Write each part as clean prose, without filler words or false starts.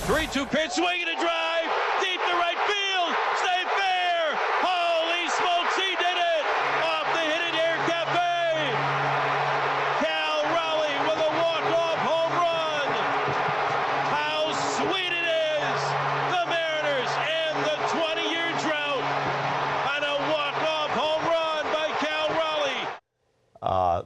3-2 pitch, swing and a drive, deep to right field, stay fair. Holy smokes, he did it! Off the hit air cafe. Cal Raleigh with a walk-off home run. How sweet it is! The Mariners end the 20-year drought on a walk-off home run by Cal Raleigh.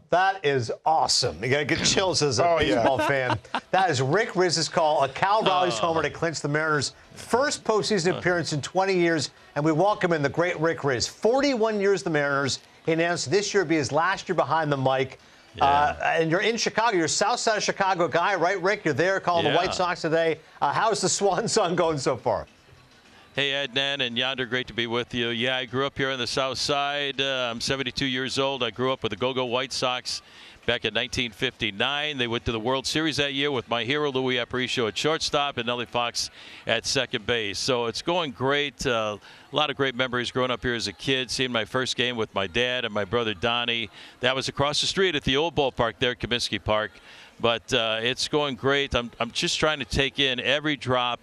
That is awesome. You got to get chills as a baseball fan. That is Rick Rizzs' call, a Cal Raleigh's homer to clinch the Mariners' first postseason appearance in 20 years, and we welcome in the great Rick Rizzs. 41 years the Mariners. He announced this year would be his last year behind the mic. And you're in Chicago. You're a south side of Chicago guy, right, Rick? You're there calling the White Sox today. How's the Swan Song going so far? Hey, Adnan and Yonder, great to be with you. Yeah, I grew up here on the south side. I'm 72 years old. I grew up with the Go-Go White Sox back in 1959. They went to the World Series that year with my hero, Louis Aparicio, at shortstop and Nellie Fox at second base. So it's going great. A lot of great memories growing up here as a kid, seeing my first game with my dad and my brother Donnie. That was across the street at the old ballpark there, Comiskey Park. But it's going great. I'm just trying to take in every drop,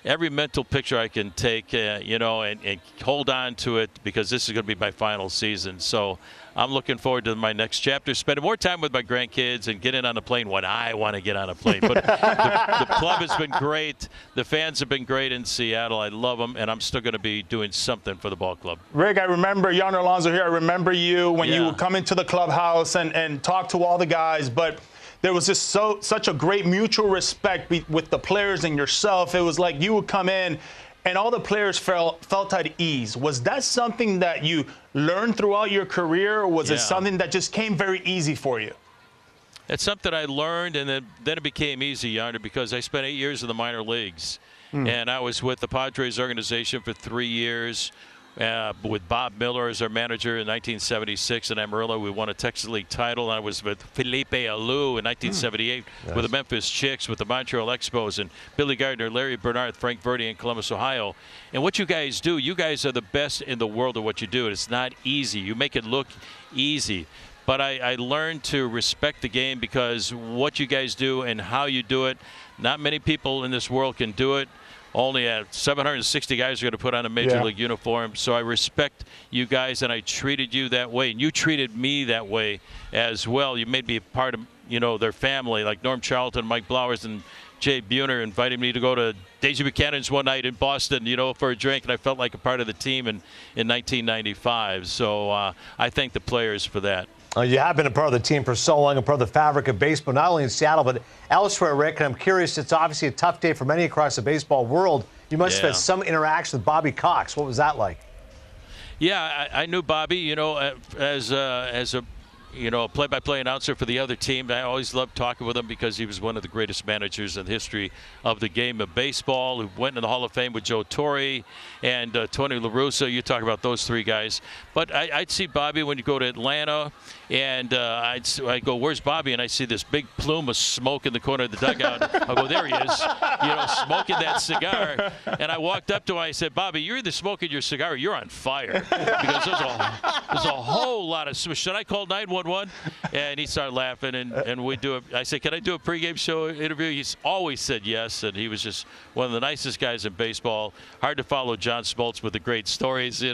every mental picture I can take, and hold on to it, because this is going to be my final season. So I'm looking forward to my next chapter, spending more time with my grandkids and getting on a plane when I want to get on a plane. But the club has been great. The fans have been great in Seattle. I love them, and I'm still going to be doing something for the ball club. Rick, I remember, Yonder Alonso here, I remember you when you would come into the clubhouse and talk to all the guys, but there was just such a great mutual respect with the players and yourself. It was like you would come in and all the players felt at ease. Was that something that you learned throughout your career, or was it something that just came very easy for you? It's something I learned, and then it became easy, Yonder, because I spent 8 years in the minor leagues. And I was with the Padres organization for 3 years. With Bob Miller as our manager in 1976 in Amarillo. We won a Texas League title. I was with Felipe Alou in 1978 with the Memphis Chicks, with the Montreal Expos, and Billy Gardner, Larry Bernard, Frank Verde in Columbus, Ohio. And what you guys do, you guys are the best in the world at what you do. It's not easy. You make it look easy. But I learned to respect the game, because what you guys do and how you do it, not many people in this world can do it. Only 760 guys are going to put on a major league uniform. So I respect you guys, and I treated you that way, and you treated me that way as well. You made me a part of, their family, like Norm Charlton, Mike Blowers, and Jay Buhner invited me to go to Daisy Buchanan's one night in Boston, for a drink, and I felt like a part of the team in 1995. So I thank the players for that. You have been a part of the team for so long, a part of the fabric of baseball, not only in Seattle, but elsewhere, Rick. And I'm curious, it's obviously a tough day for many across the baseball world. You must have had some interaction with Bobby Cox. What was that like? Yeah, I knew Bobby, as a play-by-play announcer for the other team. I always loved talking with him, because he was one of the greatest managers in the history of the game of baseball, who went into the Hall of Fame with Joe Torre and Tony La Russa. You talk about those three guys. But I'd see Bobby when you go to Atlanta, and I'd go, "Where's Bobby?" And I see this big plume of smoke in the corner of the dugout. I go, "There he is," smoking that cigar. And I walked up to him. I said, "Bobby, you're either smoking your cigar or you're on fire," because there's a whole lot of smoke. Should I call 911? And he started laughing, and we do it. I said, "Can I do a pregame show interview?" He's always said yes, and he was just one of the nicest guys in baseball. Hard to follow John Smoltz with the great stories,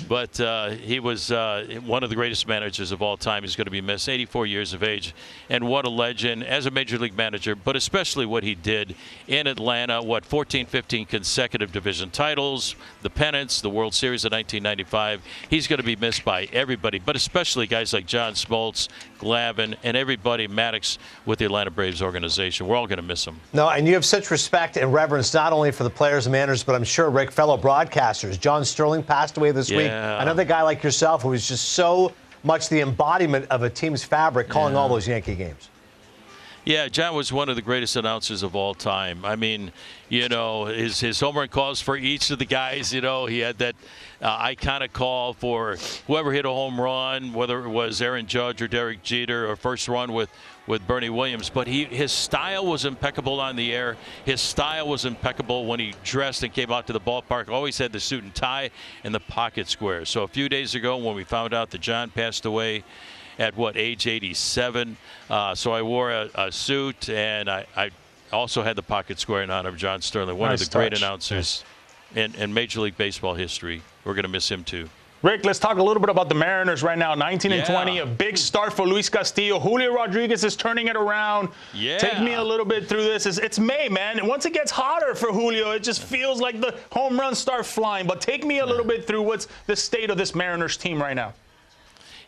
but he was one of the greatest managers of all time. He's going to be missed. 84 years of age, and what a legend as a major league manager, but especially what he did in Atlanta. 14, 15 consecutive division titles, the pennants, the World Series of 1995. He's going to be missed by everybody, but especially guys like John Smoltz, Glavine, and everybody, Maddox, with the Atlanta Braves organization. We're all going to miss him. No, and you have such respect and reverence not only for the players and managers, but I'm sure, Rick, fellow broadcasters. John Sterling passed away this week. Another guy like yourself who was just so much the embodiment of a team's fabric, calling all those Yankee games. Yeah, John was one of the greatest announcers of all time. I mean, his home run calls for each of the guys, he had that iconic call for whoever hit a home run, whether it was Aaron Judge or Derek Jeter, or first run with Bernie Williams. But his style was impeccable on the air. His style was impeccable when he dressed and came out to the ballpark. Always had the suit and tie and the pocket square. So a few days ago, when we found out that John passed away at age 87, so I wore a suit, and I also had the pocket square in honor of John Sterling, one Nice of the great touch. announcers in Major League Baseball history. We're going to miss him too. Rick, let's talk a little bit about the Mariners right now. 19-20, a big start for Luis Castillo. Julio Rodriguez is turning it around. Yeah. Take me a little bit through this. It's May, man. And once it gets hotter for Julio, it just feels like the home runs start flying. But take me a little bit through what's the state of this Mariners team right now.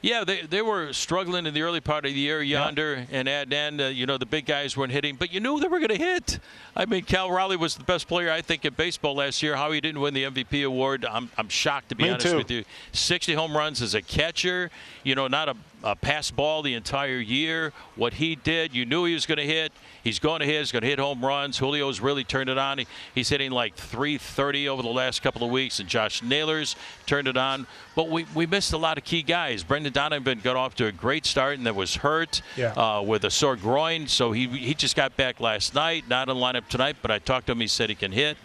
Yeah, they were struggling in the early part of the year. Yonder and Adnan, you know, the big guys weren't hitting, but you knew they were going to hit. I mean, Cal Raleigh was the best player, I think, in baseball last year. How he didn't win the MVP award, I'm shocked, to be honest with you. 60 home runs as a catcher, you know, not a pass ball the entire year. What he did, you knew he was going to hit. He's going to hit. He's going to hit home runs. Julio's really turned it on. He's hitting like .330 over the last couple of weeks, and Josh Naylor's turned it on. But we missed a lot of key guys. Brendan Donovan got off to a great start and then was hurt with a sore groin. So he just got back last night, not in the lineup tonight, but I talked to him. He said he can hit.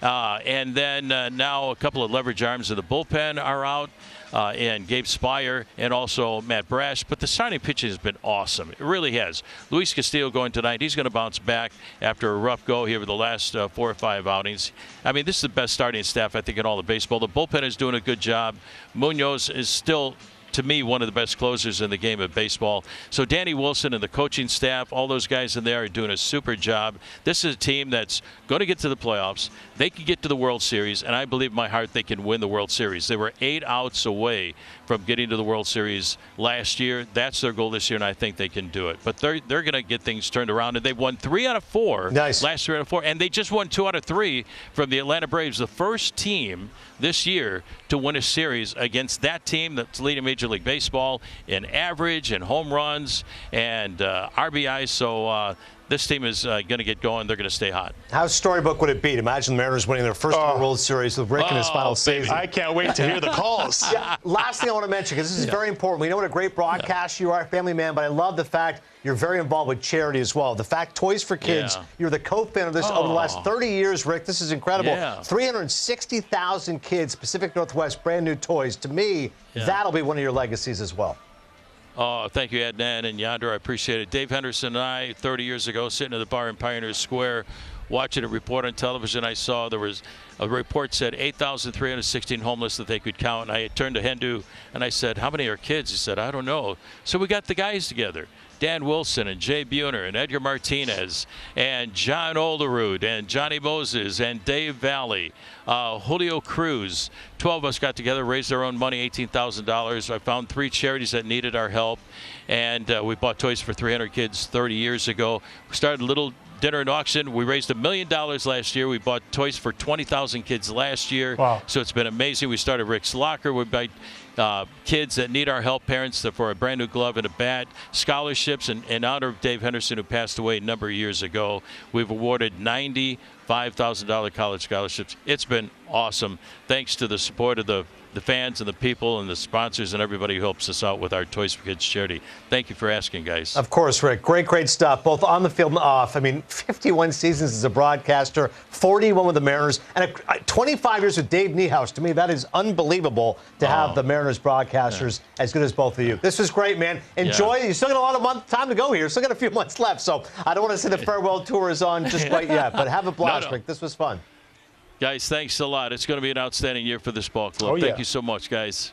And then now a couple of leverage arms of the bullpen are out. And Gabe Spire and also Matt Brash. But the starting pitching has been awesome. It really has. Luis Castillo going tonight. He's going to bounce back after a rough go here over the last 4 or 5 outings. I mean, this is the best starting staff, I think, in all of baseball. The bullpen is doing a good job. Munoz is still, to me, one of the best closers in the game of baseball. So Danny Wilson and the coaching staff, all those guys in there are doing a super job. This is a team that's going to get to the playoffs. They can get to the World Series, and I believe in my heart they can win the World Series. They were 8 outs away from getting to the World Series last year. That's their goal this year, and I think they can do it. But they're going to get things turned around, and they've won 3 out of 4 last 3 out of 4, and they just won 2 out of 3 from the Atlanta Braves, the first team this year to win a series against that team that's leading Major League Baseball in average and home runs and RBIs. So this team is going to get going. They're going to stay hot. How storybook would it be to imagine the Mariners winning their first World Series with Rick in his final season? I can't wait to hear the calls. Last thing I want to mention, because this is very important. We know what a great broadcaster you are, a family man, but I love the fact you're very involved with charity as well. The fact Toys for Kids, you're the co-founder of this over the last 30 years, Rick. This is incredible. 360,000 kids, Pacific Northwest, brand new toys. To me, that'll be one of your legacies as well. Oh, thank you, Adnan and Yonder. I appreciate it. Dave Henderson and I, 30 years ago, sitting at the bar in Pioneer Square, watching a report on television, I saw there was a report said 8,316 homeless that they could count. And I turned to Hendu and I said, how many are kids? He said, I don't know. So we got the guys together. Dan Wilson and Jay Buhner and Edgar Martinez and John Olderud and Johnny Moses and Dave Valley, Julio Cruz. 12 of us got together, raised our own money, $18,000. I found 3 charities that needed our help, and we bought toys for 300 kids 30 years ago. We started a little dinner and auction. We raised $1 million last year. We bought toys for 20,000 kids last year. Wow. So it's been amazing. We started Rick's Locker. We buy kids that need our help, parents for a brand new glove and a bat, scholarships in honor of Dave Henderson, who passed away a number of years ago. We've awarded $95,000 college scholarships. It's been awesome. Thanks to the support of the fans and the people and the sponsors and everybody who helps us out with our Toys for Kids charity. Thank you for asking, guys. Of course, Rick. Great stuff, both on the field and off. I mean, 51 seasons as a broadcaster, 41 with the Mariners, and 25 years with Dave Niehaus. To me, that is unbelievable to have the Mariners broadcasters as good as both of you. This was great, man. Enjoy. You still got a lot of time to go here. Still got a few months left, so I don't want to say the farewell tour is on just quite yet, but have a blast, Rick. This was fun. Guys, thanks a lot. It's going to be an outstanding year for this ball club. Thank you so much, guys.